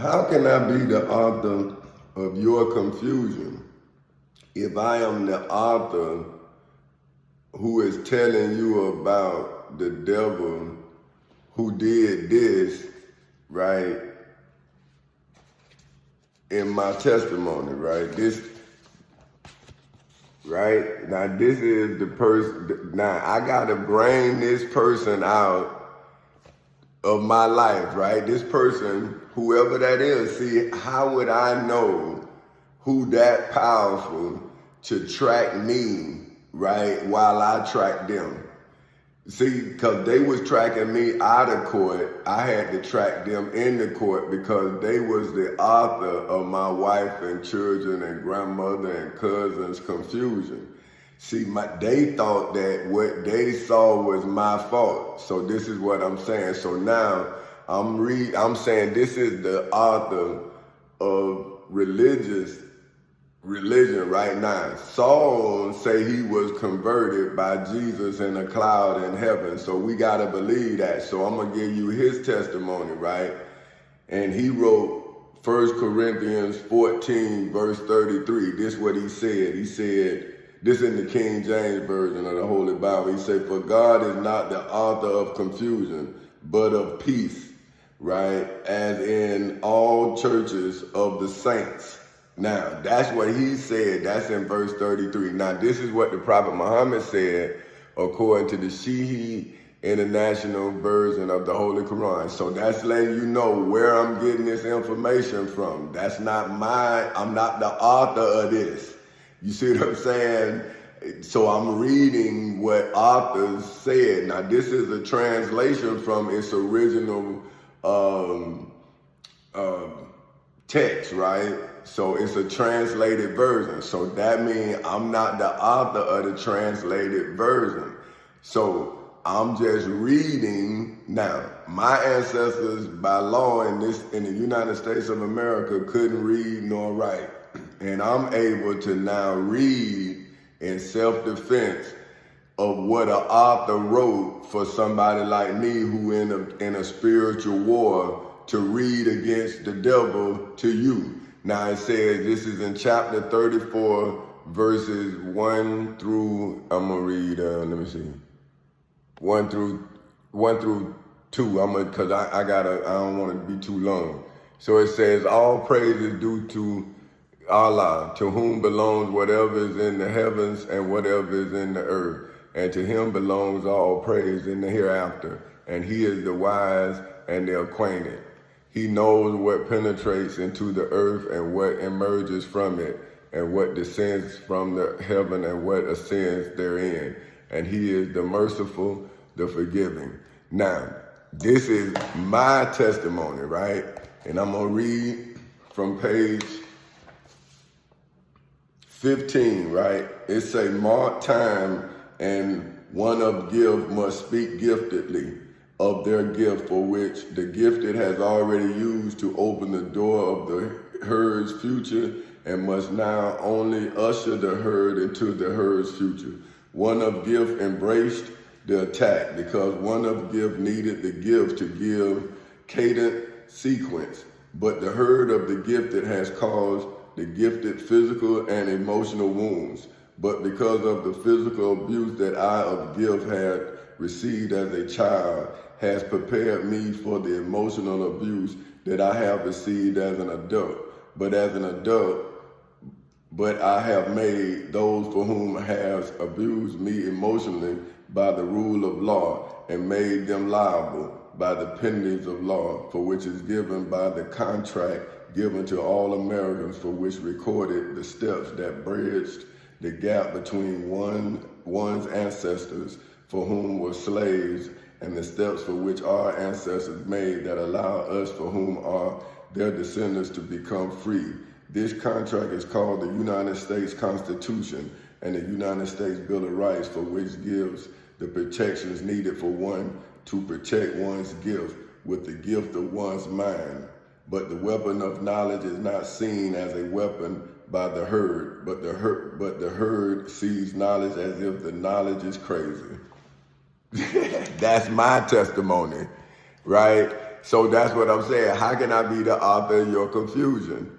How can I be the author of your confusion if I am the author who is telling you about the devil who did this, right, in my testimony, right? Right? Now, this is the person. Now, I got to bring this person out of my life, right? This person, whoever that is, see, how would I know who that powerful to track me, right, while I track them? See, because they was tracking me out of court, I had to track them in the court because they was the author of my wife and children and grandmother and cousins' confusion. See, they thought that what they saw was my fault. So this is what I'm saying. So now I'm saying this is the author of religion right now. Saul say he was converted by Jesus in a cloud in heaven. So we got to believe that. So I'm going to give you his testimony, right? And he wrote 1 Corinthians 14, verse 33. This is what he said. He said, this in the King James Version of the Holy Bible. He said, for God is not the author of confusion, but of peace, right? As in all churches of the saints. Now, that's what he said. That's in verse 33. Now, this is what the Prophet Muhammad said according to the Shihi International Version of the Holy Quran. So that's letting you know where I'm getting this information from. That's not I'm not the author of this. You see what I'm saying? So I'm reading what authors said. Now, this is a translation from its original text, right? So it's a translated version. So that means I'm not the author of the translated version. So I'm just reading. Now, my ancestors by law in the United States of America couldn't read nor write. And I'm able to now read in self-defense of what an author wrote for somebody like me who in a spiritual war to read against the devil to you. Now it says, this is in chapter 34, verses 1 through, I'm going to read, let me see, 1 through 2, because I don't want it to be too long. So it says, all praise is due to Allah, to whom belongs whatever is in the heavens and whatever is in the earth. And to him belongs all praise in the hereafter. And he is the wise and the acquainted. He knows what penetrates into the earth and what emerges from it, and what descends from the heaven and what ascends therein. And he is the merciful, the forgiving. Now, this is my testimony, right? And I'm going to read from page 15, right? It say, mark time, and one of gift must speak giftedly of their gift, for which the gifted has already used to open the door of the herd's future, and must now only usher the herd into the herd's future. One of gift embraced the attack, because one of gift needed the gift to give cadent sequence, but the herd of the gifted has caused the gifted physical and emotional wounds. But because of the physical abuse that I of gift had received as a child, has prepared me for the emotional abuse that I have received as an adult. But as an adult, I have made those for whom has abused me emotionally by the rule of law, and made them liable by the penalties of law, for which is given by the contract given to all Americans, for which recorded the steps that bridged the gap between one's ancestors, for whom were slaves, and the steps for which our ancestors made that allow us, for whom are their descendants, to become free. This contract is called the United States Constitution and the United States Bill of Rights, for which gives the protections needed for one to protect one's gift with the gift of one's mind. But the weapon of knowledge is not seen as a weapon by the herd, but the herd sees knowledge as if the knowledge is crazy. That's my testimony, right? So that's what I'm saying. How can I be the author of your confusion?